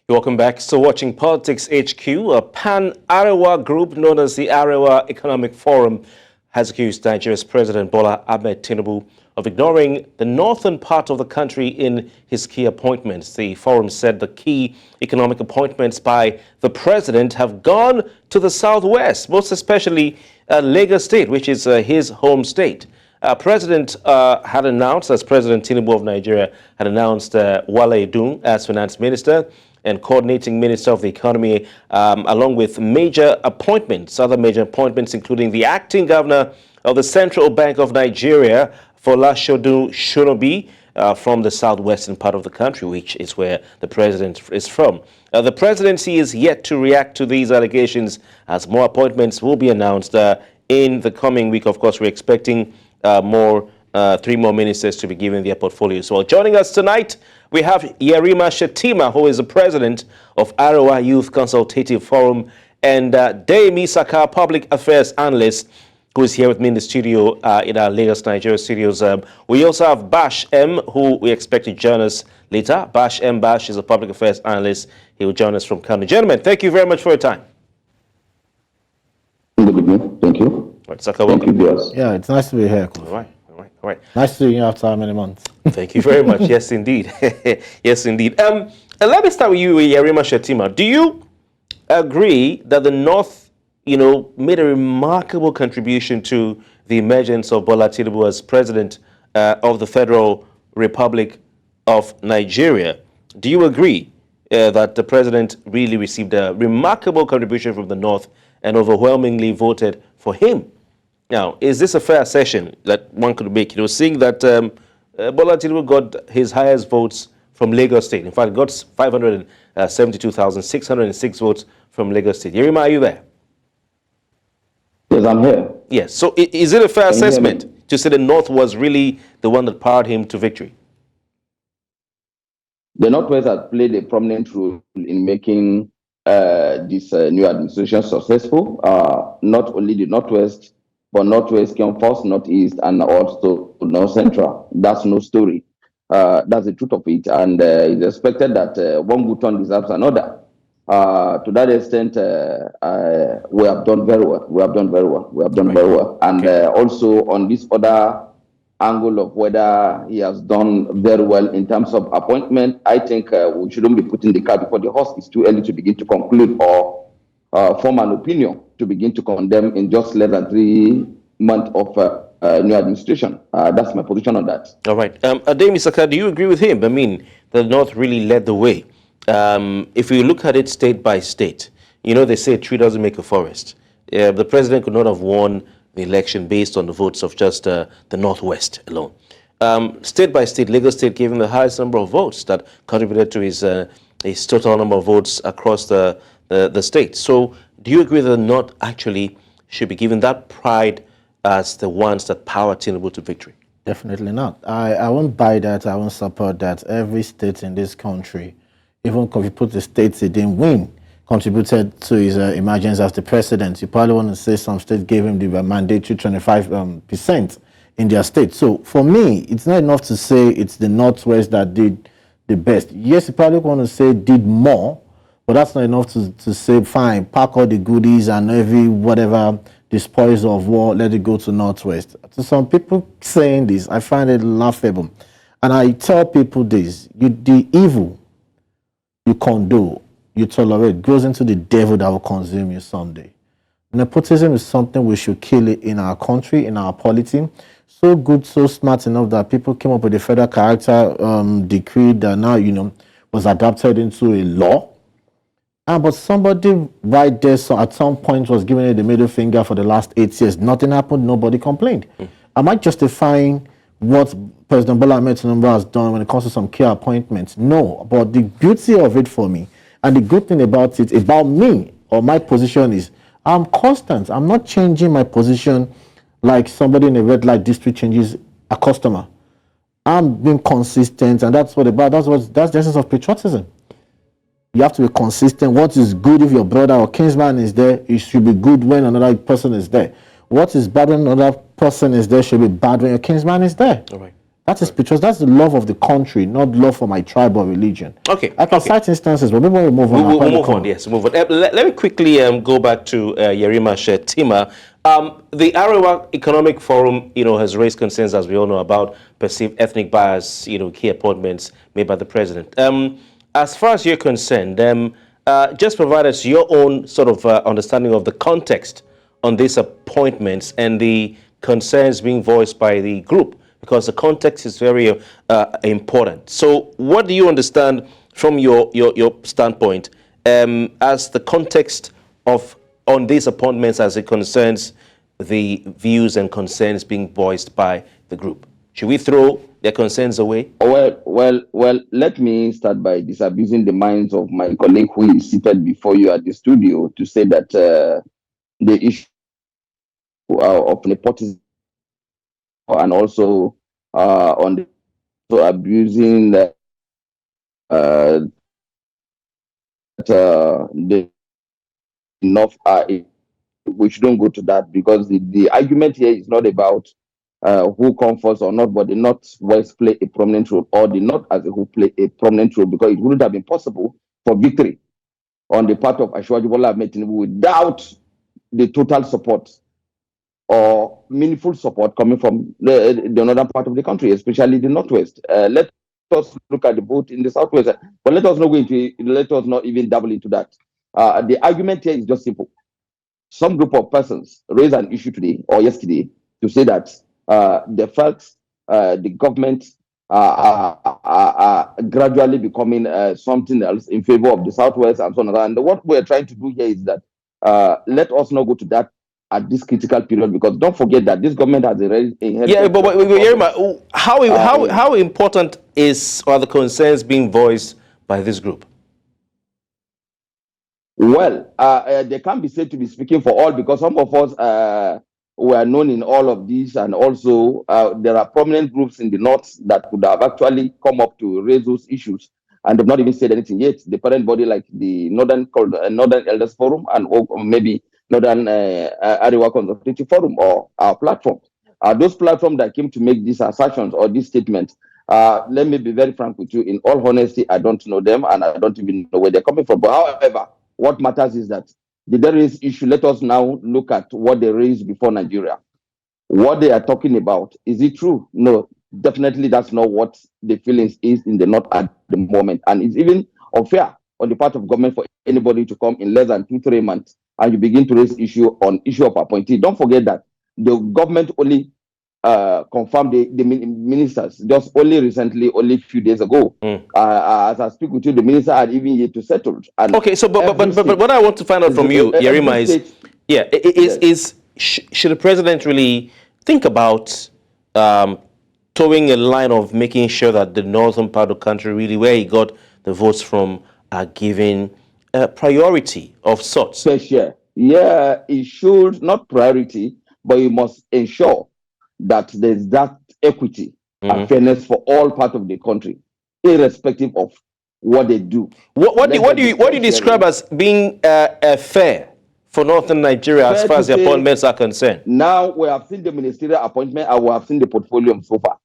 Welcome back. So watching Politics HQ, a pan-Arewa group known as the Arewa Economic Forum has accused Nigeria's President Bola Ahmed Tinubu of ignoring the northern part of the country in his key appointments. The forum said the key economic appointments by the president have gone to the southwest, most especially Lagos State, which is his home state. President Tinubu of Nigeria had announced Wale Edun as finance minister and coordinating minister of the economy, along with other major appointments, including the acting governor of the Central Bank of Nigeria, Folashodu Shonobi, from the southwestern part of the country, which is where the president is from. The presidency is yet to react to these allegations, as more appointments will be announced in the coming week. Of course, we're expecting three more ministers to be given their portfolios. Well, joining us tonight, we have Yerima Shetima, who is the president of Arewa Youth Consultative Forum, and Demi Saka, public affairs analyst, who is here with me in the studio in our Lagos, Nigeria studios. We also have Bash M, who we expect to join us later. Bash is a public affairs analyst. He will join us from Kano. Gentlemen, thank you very much for your time. Good evening. Thank you. Right, Saka, welcome. Yeah, it's nice to be here. All right. Nice to see you after how many months? Thank you very much. Yes, indeed. Yes, indeed. Let me start with you, Yerima Shetima. Do you agree that the North, made a remarkable contribution to the emergence of Bola Tinubu as president of the Federal Republic of Nigeria? Do you agree that the president really received a remarkable contribution from the North and overwhelmingly voted for him? Now, is this a fair assertion that one could make, seeing that Bola Tinubu got his highest votes from Lagos State? In fact, got 572,606 votes from Lagos State. Yerima, are you there? Yes, I'm here. Yes. So is it a fair assessment to say the North was really the one that powered him to victory? The Northwest has played a prominent role in making this new administration successful. Not only the Northwest, but Northwest came first, Northeast, and also North Central. That's no story. That's the truth of it. And it's expected that one good turn deserves another. To that extent, we have done very well. Very well. And also on this other angle of whether he has done very well in terms of appointment, I think we shouldn't be putting the cart before the horse. It's too early to begin to conclude or form an opinion to begin to condemn in just less than 3 months of new administration. That's my position on that. All right. Ademi Saka, do you agree with him? I mean, the North really led the way. If you look at it state by state, they say a tree doesn't make a forest. The president could not have won the election based on the votes of just the Northwest alone. State by state, Lagos State gave him the highest number of votes that contributed to his total number of votes across the state. So do you agree that the North actually should be given that pride as the ones that power Tinubu to victory? Definitely not. I won't buy that. I won't support that. Every state in this country, even if you put the states it didn't win, contributed to his emergence as the president. You probably want to say some states gave him the mandatory 25% in their state. So for me, it's not enough to say it's the Northwest that did the best. Yes, you probably want to say did more, but that's not enough to say, fine, pack all the goodies and the spoils of war, let it go to Northwest. To some people saying this, I find it laughable. And I tell people this, the evil you condone, you tolerate, goes into the devil that will consume you someday. Nepotism is something we should kill it in our country, in our polity. So good, so smart enough that people came up with a federal character decree that now, was adapted into a law. But somebody right there at some point was giving it the middle finger for the last 8 years. Nothing happened, nobody complained. Am I justifying what President Bola Ahmed Tinubu has done when it comes to some key appointments? No, but the beauty of it for me, and the good thing about it, about me, or my position is, I'm constant. I'm not changing my position like somebody in a red light district changes a customer. I'm being consistent, and that's the essence of patriotism. You have to be consistent. What is good if your brother or kinsman is there, it should be good when another person is there. What is bad when another person is there should be bad when your kinsman is there. All right. That is because that's the love of the country, not love for my tribe or religion. Okay. I can cite instances, but maybe we'll move on. We'll move on, yes, move on. Let me quickly go back to Yerima Shetima. The Arewa Economic Forum, has raised concerns, as we all know, about perceived ethnic bias, key appointments made by the president. As far as you're concerned, just provide us your own sort of understanding of the context on these appointments and the concerns being voiced by the group, because the context is very important. So what do you understand from your standpoint as the context on these appointments as it concerns the views and concerns being voiced by the group? Should we throw their concerns away? Well, let me start by disabusing the minds of my colleague who is seated before you at the studio to say that the issue of nepotism and also on the abusing the enough we shouldn't go to that, because the argument here is not about who comes first or not, but the Northwest play a prominent role, or the North as a whole play a prominent role, because it wouldn't have been possible for victory on the part of President Bola Ahmed Tinubu without the total support or meaningful support coming from the northern part of the country, especially the Northwest. Let us look at the vote in the Southwest, but let us not even dabble into that. The argument here is just simple. Some group of persons raised an issue today or yesterday to say that they felt the government are gradually becoming something else in favor of the Southwest and so on. And what we're trying to do here is that let us not go to that at this critical period, because don't forget that this government has already inherited. Yeah, but Yerima, how important are the concerns being voiced by this group? Well, they can't be said to be speaking for all, because some of us were known in all of these, and also there are prominent groups in the North that could have actually come up to raise those issues, and they've not even said anything yet. The parent body, like the Northern Elders Forum, and or maybe Northern Arewa Consultative Forum, or our platform, those platforms that came to make these assertions or these statements. Let me be very frank with you. In all honesty, I don't know them, and I don't even know where they're coming from. But however, what matters is that there is issue. Let us now look at what they raised before Nigeria. What they are talking about, is it true? No, definitely that's not what the feelings is in the North at the moment. And it's even unfair on the part of government for anybody to come in less than 2-3 months and you begin to raise issue of appointee. Don't forget that the government only confirmed the ministers just only recently, only a few days ago. As I speak with you, the minister had even yet to settle. And okay, so but what I want to find out from you, Yerima, should the president really think about towing a line of making sure that the northern part of the country, really where he got the votes from, are given priority of sorts? Yeah, it should, not priority, but you must ensure that there's that equity and fairness for all parts of the country, irrespective of what they do. What do you describe as being fair for northern Nigeria as far as the appointments are concerned? Now we have seen the ministerial appointment and we have seen the portfolio so far,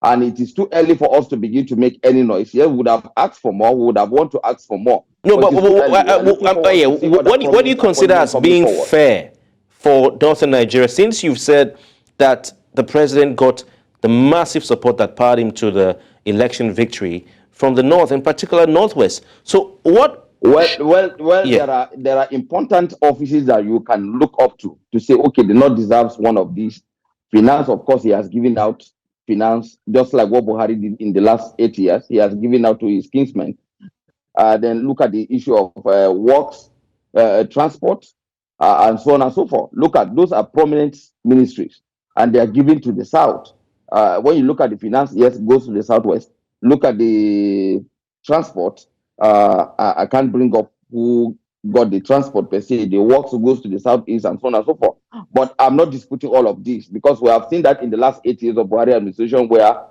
and it is too early for us to begin to make any noise. Yes, we would have asked for more. We would have wanted to ask for more. No, but what do you consider as being fair for northern Nigeria, since you've said that the president got the massive support that powered him to the election victory from the North, in particular Northwest? So what? Well, yeah. There are important offices that you can look up to say, okay, the North deserves one of these. Finance, of course, he has given out finance, just like what Buhari did in the last 8 years. He has given out to his kinsmen. Then look at the issue of works, transport, and so on and so forth. Look at those are prominent ministries, and they are given to the South. When you look at the finance, yes, it goes to the Southwest. Look at the transport. I can't bring up who got the transport per se. The works goes to the Southeast and so on and so forth. But I'm not disputing all of this, because we have seen that in the last 8 years of Buhari administration, where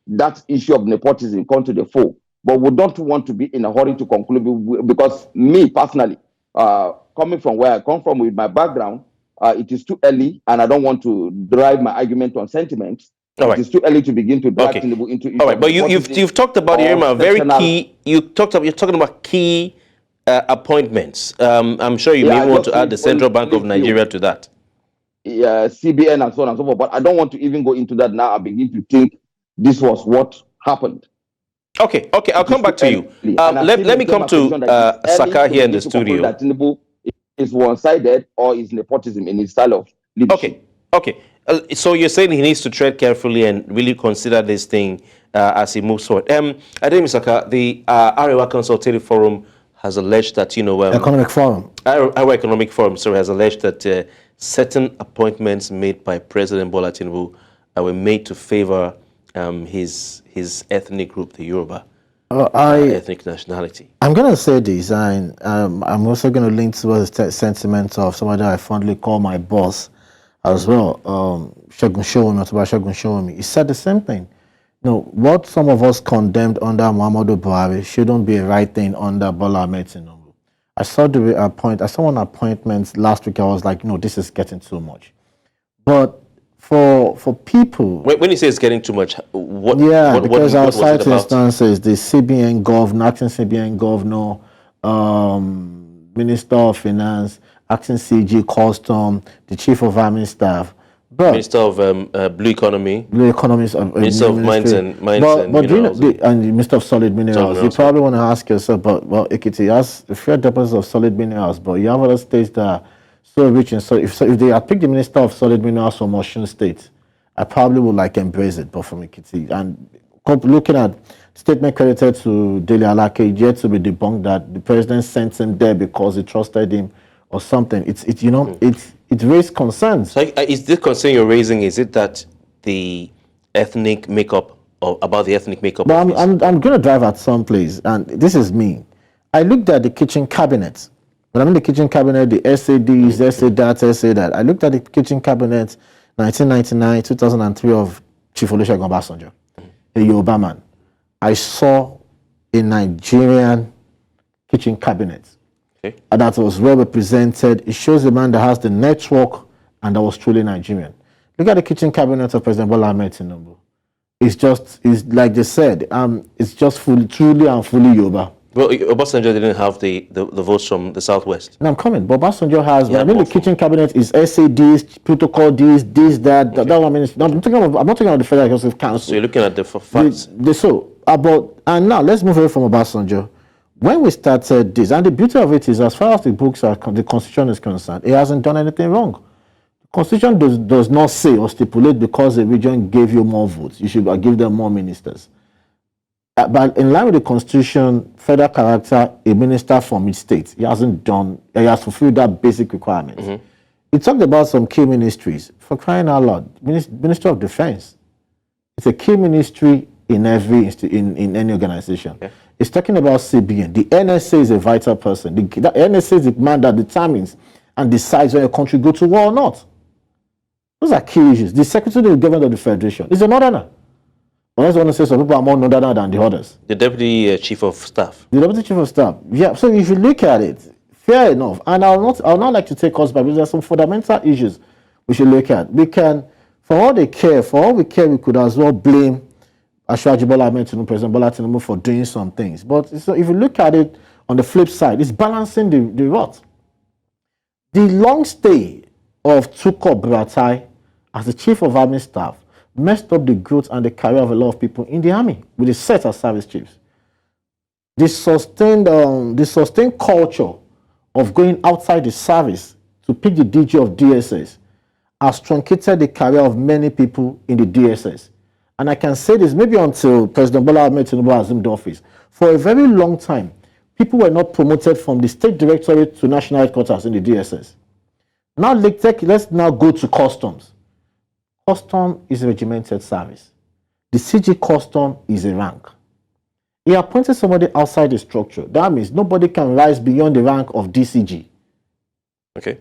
that issue of nepotism come to the fore. But we don't want to be in a hurry to conclude, because me personally, coming from where I come from with my background, it is too early, and I don't want to drive my argument on sentiment. All right. It is too early to begin to drag Okay. Tinubu into. All right, but you've talked about Irma, very key. You're talking about key appointments. I'm sure you may want to add the Central Bank of Nigeria to that. Yeah, CBN and so on and so forth. But I don't want to even go into that now. I begin to think this was what happened. Okay, I'll come back to you. Let me come to Saka here in the studio. That Tinubu is one-sided or is nepotism in his style of leadership. Okay. So you're saying he needs to tread carefully and really consider this thing as he moves forward. I think, Mr. Saka, the Arewa Consultative Forum has alleged that, Economic Forum. Arewa Economic Forum, has alleged that certain appointments made by President Bola Tinubu were made to favor his ethnic group, the Yoruba ethnic nationality. I'm going to say this, and I'm also going to link towards the sentiment of somebody I fondly call my boss as well, Segun Showemi. He said the same thing. What some of us condemned under Muhammadu Buhari shouldn't be a right thing under Bola Ahmed Tinubu. I saw one appointment last week. I was like, no, this is getting too much. But for people, when you say it's getting too much, what? Because our site instances, the CBN governor, acting CBN governor, Minister of Finance, acting CG Custom, the Chief of Army Staff, Minister of Blue Economy, Minister of Mines and Minerals, and the Minister of Solid Minerals. You probably want to ask yourself, but Ekiti has a fair deposit of solid minerals, but you have other states that are so rich, and so if they had picked the Minister of Solid Minerals from Osun State, I probably would embrace it, but from Ekiti. And looking at statement credited to Dele Alake, yet to be debunked that the president sent him there because he trusted him or something. It raised concerns. So is the concern you're raising, is it that the ethnic makeup, or about the ethnic makeup? But I'm going to drive at some place, and this is me. I looked at the kitchen cabinet. When I'm in the kitchen cabinet, the SADs, SA that. I looked at the kitchen cabinet 1999, 2003 of Chief Olusegun Obasanjo, a Yoruba man. I saw a Nigerian kitchen cabinet. And that was well represented. It shows a man that has the network and that was truly Nigerian. Look at the kitchen cabinet of President Bola Ahmed Tinubu. It's like they said, it's just truly and fully Yoruba. Well, Obasanjo didn't have the votes from the Southwest. No, I'm coming. But Obasanjo has, I mean, the kitchen cabinet is SADs, protocol this, that. That one minister. I'm not talking about the Federal Executive Council. So you're looking at the facts. And now let's move away from Obasanjo. When we started this, and the beauty of it is, as far as the books are, the Constitution is concerned, it hasn't done anything wrong. The Constitution does not say or stipulate because a region gave you more votes, you should give them more ministers. But in line with the Constitution, federal character, a minister from each state, he has fulfilled that basic requirement. Mm-hmm. He talked about some key ministries. For crying out loud, Ministry of Defense. It's a key ministry in in any organization. Okay. It's talking about CBN. The NSA is a vital person. The NSA is the man that determines and decides when a country goes to war or not. Those are key issues. The Secretary of the Government of the Federation is a northerner. Unless you want to say some people are more northerner than the others. The Deputy Chief of Staff. The Deputy Chief of Staff. Yeah, so if you look at it, fair enough. And I would not like to take us back because there are some fundamental issues we should look at. We can, for all we care, we could as well blame Ashwaji Bola Ahmed Tinubu, President Bola Tinubu, for doing some things. But so if you look at it on the flip side, it's balancing the rot. The long stay of Tukur Buratai as the Chief of Army Staff messed up the growth and the career of a lot of people in the army with the set as service chiefs. The sustained culture of going outside the service to pick the DG of DSS has truncated the career of many people in the DSS. And I can say this maybe until President Bola Ahmed Tinubu assumed office. For a very long time, people were not promoted from the State Directorate to National Headquarters in the DSS. Now let's now go to Customs. Custom is a regimented service. The CG Custom is a rank. He appointed somebody outside the structure. That means nobody can rise beyond the rank of DCG. Okay.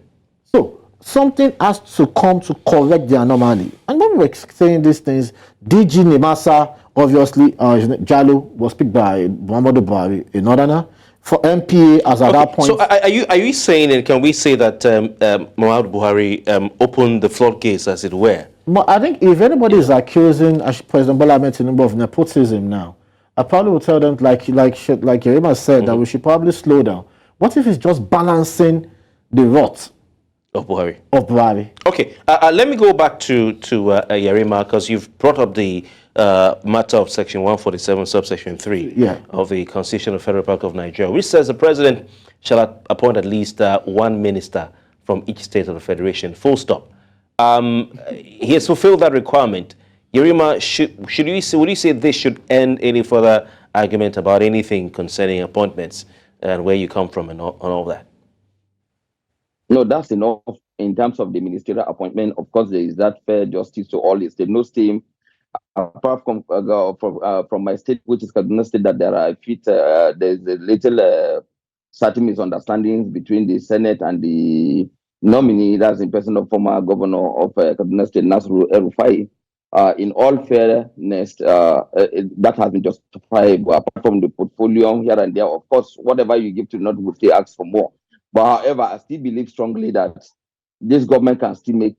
So something has to come to correct the anomaly. And when we were saying these things, DG Nemasa, obviously, Jalo was picked by Muhammadu Buhari, a northerner. for MPA as at that point. So are you saying, and can we say that Muhammadu Buhari opened the floodgates, as it were? I think if anybody is accusing President Bola Ahmed Tinubu of nepotism now, I probably would tell them, like Arewa said, that we should probably slow down. What if it's just balancing the rot of Buhari? Okay, let me go back to Arewa, because you've brought up the matter of Section 147, subsection 3 of the Constitution of the Federal Republic of Nigeria, which says the president shall appoint at least one minister from each state of the federation. Full stop. He has fulfilled that requirement. Arewa, would you say this should end any further argument about anything concerning appointments and where you come from and all that? No, that's enough in terms of the ministerial appointment. Of course, there is that fair justice to all the state. No state, apart from my state, which is Kaduna State, that there are there's a little certain misunderstandings between the Senate and the nominee, that's in person of former governor of Kaduna State, Nasru El-Rufai. In all fairness, that has been justifiable. Apart from the portfolio here and there, of course, whatever you give to North will still ask for more. But however, I still believe strongly that this government can still make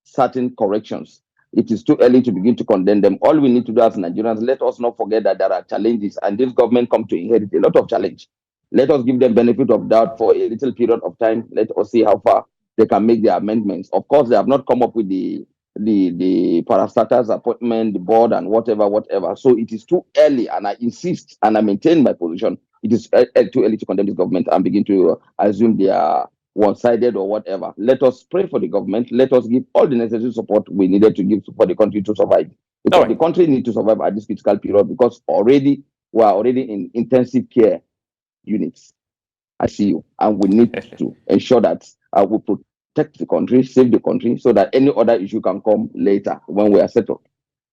certain corrections. It is too early to begin to condemn them. All we need to do as Nigerians, let us not forget that there are challenges, and this government come to inherit a lot of challenge. Let us give them benefit of doubt for a little period of time. Let us see how far they can make their amendments. Of course, they have not come up with the parastatals appointment, the board, and whatever. So it is too early, and I insist and I maintain my position. It is too early to condemn this government and begin to assume they are one-sided or whatever. Let us pray for the government. Let us give all the necessary support we needed to give for the country to survive. Because the country needs to survive at this critical period, because we are already in intensive care units, ICU, and we need to ensure that we protect the country, save the country, so that any other issue can come later when we are settled.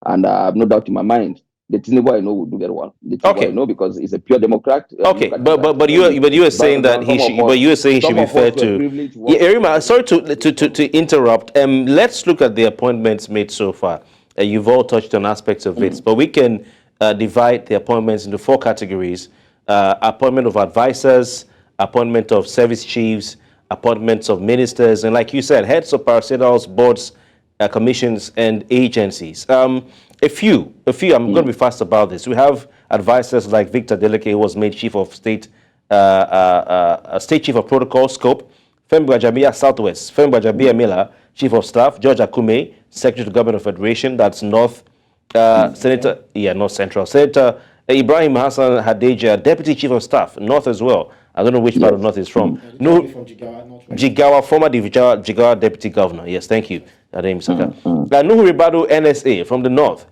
And I have no doubt in my mind, the Tinubu I know will do very well. The Tinubu I know, because he's a pure Democrat. But you are saying that he should. But you are saying he should be fair to. Arewa, sorry to interrupt. Let's look at the appointments made so far. You've all touched on aspects of it, but we can divide the appointments into 4 categories: appointment of advisors, appointment of service chiefs, appointments of ministers, and like you said, heads of parastatals, boards, commissions, and agencies. A few. I'm going to be fast about this. We have advisors like Victor Deleke, who was made chief of state, state chief of protocol scope. Femba Jamia Southwest. Femba Jamia Miller, chief of staff. George Akume, secretary to government of federation. That's North. Senator, North Central. Senator Ibrahim Hassan Hadeja, deputy chief of staff, North as well. I don't know which part of North is from. No, from Jigawa, former Jigawa deputy governor. Yes, thank you. Nuhu Ribadu, NSA, from the North.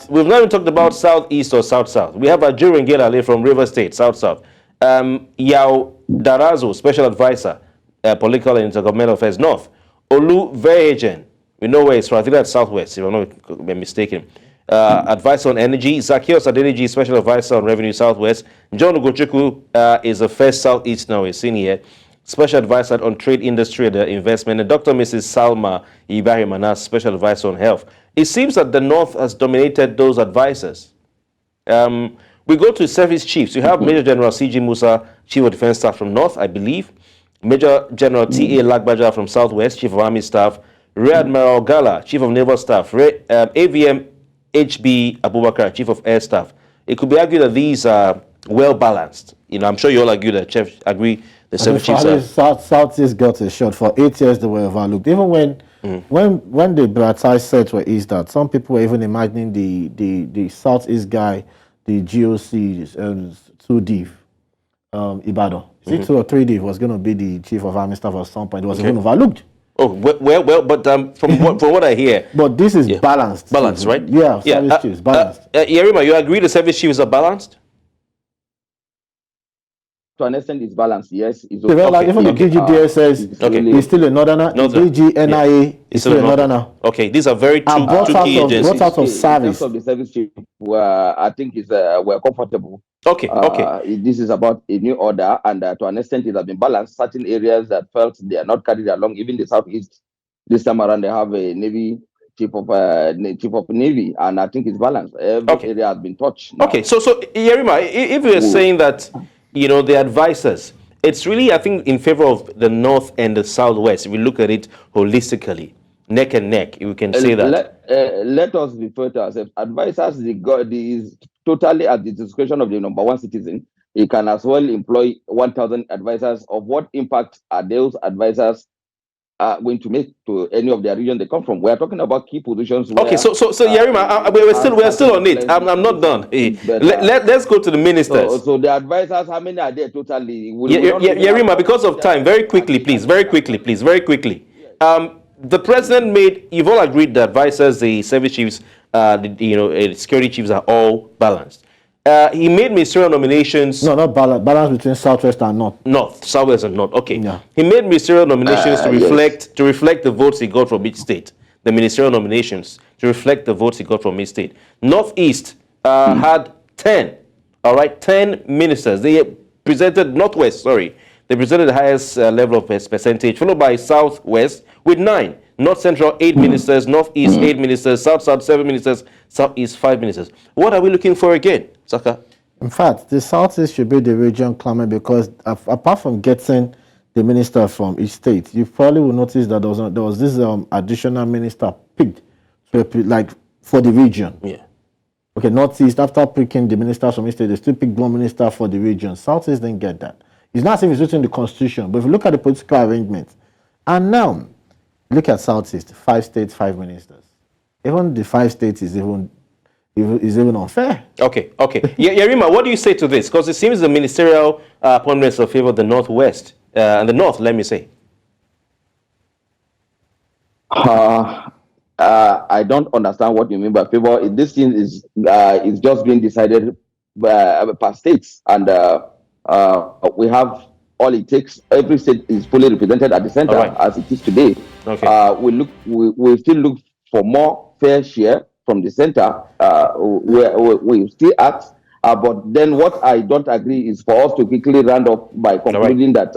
We've not even talked about Southeast or South-South. We have Ajuri Ngelale from River State, South-South. Yao Darazo, special advisor, political and intergovernmental affairs, North. Olu Vejen, we know where it's from. I think that's Southwest, if I'm not mistaken. Advisor on energy. Zacchaeus Adeniji, special advisor on revenue, Southwest. John Ugochukwu is the first Southeast now, we're seeing here. Special advisor on trade, industry, and investment. And Dr. Mrs. Salma Ibrahim Anas, special advisor on health. It seems that the North has dominated those advisors. We go to service chiefs. You have Major General C.G. Musa, Chief of Defense Staff from North, I believe. Major General T.A. Lagbaja from Southwest, Chief of Army Staff. Rear Admiral Gala, Chief of Naval Staff. AVM H.B. Abubakar, Chief of Air Staff. It could be argued that these are well balanced. I'm sure you all agree that the service chiefs are. Southeast got a shot. For 8 years they were overlooked. Even when the Bratai set were east that, some people were even imagining the Southeast guy, the GOC 2D, Ibadan. Is it 2 or 3D was going to be the chief of army staff at some point. It was even overlooked. Oh, well, but from what I hear. But this is balanced. Balanced, right? Yeah, service chiefs, balanced. Arewa, you agree the service chiefs are balanced? To an extent, it's balanced, yes. It's okay. Like even the DG DSS is still a northerner. The DG NIA is still a northerner. Okay, these are very two key agencies. Brought out of service. In terms of the service chief, I think we're comfortable. Okay. This is about a new order, and to an extent, it has been balanced. Certain areas that felt they are not carried along, even the Southeast, this time around, they have a Navy chief of Navy, and I think it's balanced. Every area has been touched. Now. Okay, so Arewa, if you're saying that the advisors, it's really, I think, in favor of the North and the Southwest. If we look at it holistically, neck and neck, we can say that. Let us refer to ourselves. Advisors is totally at the discretion of the number one citizen. He can as well employ 1,000 advisors. Of what impact are those advisors going to make to any of the region they come from? We are talking about key positions. Okay, so Yerima, we're still on it. I'm not done. Let's go to the ministers. So the advisors, how many are there totally? Yerima, because of time, very quickly, please. The president you've all agreed the advisors, the service chiefs, the security chiefs are all balanced. He made ministerial nominations. No, not balance. Balance between Southwest and North. North, Southwest and North. Okay. Yeah. He made ministerial nominations to reflect the votes he got from each state. The ministerial nominations to reflect the votes he got from each state. Northeast had 10. All right, 10 ministers. They presented Northwest. Sorry, they presented the highest level of percentage, followed by Southwest with 9. North Central 8 ministers, Northeast 8 ministers, South 7 ministers, Southeast 5 ministers. What are we looking for again, Saka? In fact, the Southeast should be the region claimant, because apart from getting the minister from each state, you probably will notice that there was this additional minister picked for the region. Yeah. Okay, Northeast, after picking the ministers from each state, they still picked one minister for the region. Southeast didn't get that. It's not as if it's written in the constitution, but if you look at the political arrangement, and now look at Southeast, 5 states, 5 ministers. Even the 5 states is even unfair. Okay. Yerima, what do you say to this? Because it seems the ministerial appointments are favor the Northwest and the North, let me say. I don't understand what you mean by favor. This thing is just being decided per states, and we have all it takes. Every state is fully represented at the center, as it is today. Okay. We still look for more fair share from the center. We still ask, but then what I don't agree is for us to quickly round up by concluding that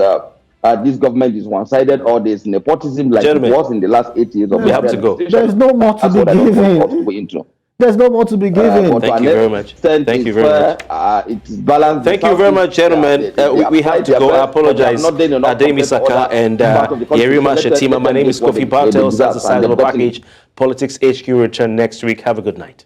this government is one-sided, or there's nepotism like it was in the last 8 years of we have to go. There's no more to be given. There's no more to be given. Thank you very much. Thank you very much. It's balanced. Thank you very much, gentlemen. We have to go. I apologize. Ademi Saka and Yerima Shetima. My name is Kofi Bartels. That's the size of the package. Politics HQ return next week. Have a good night.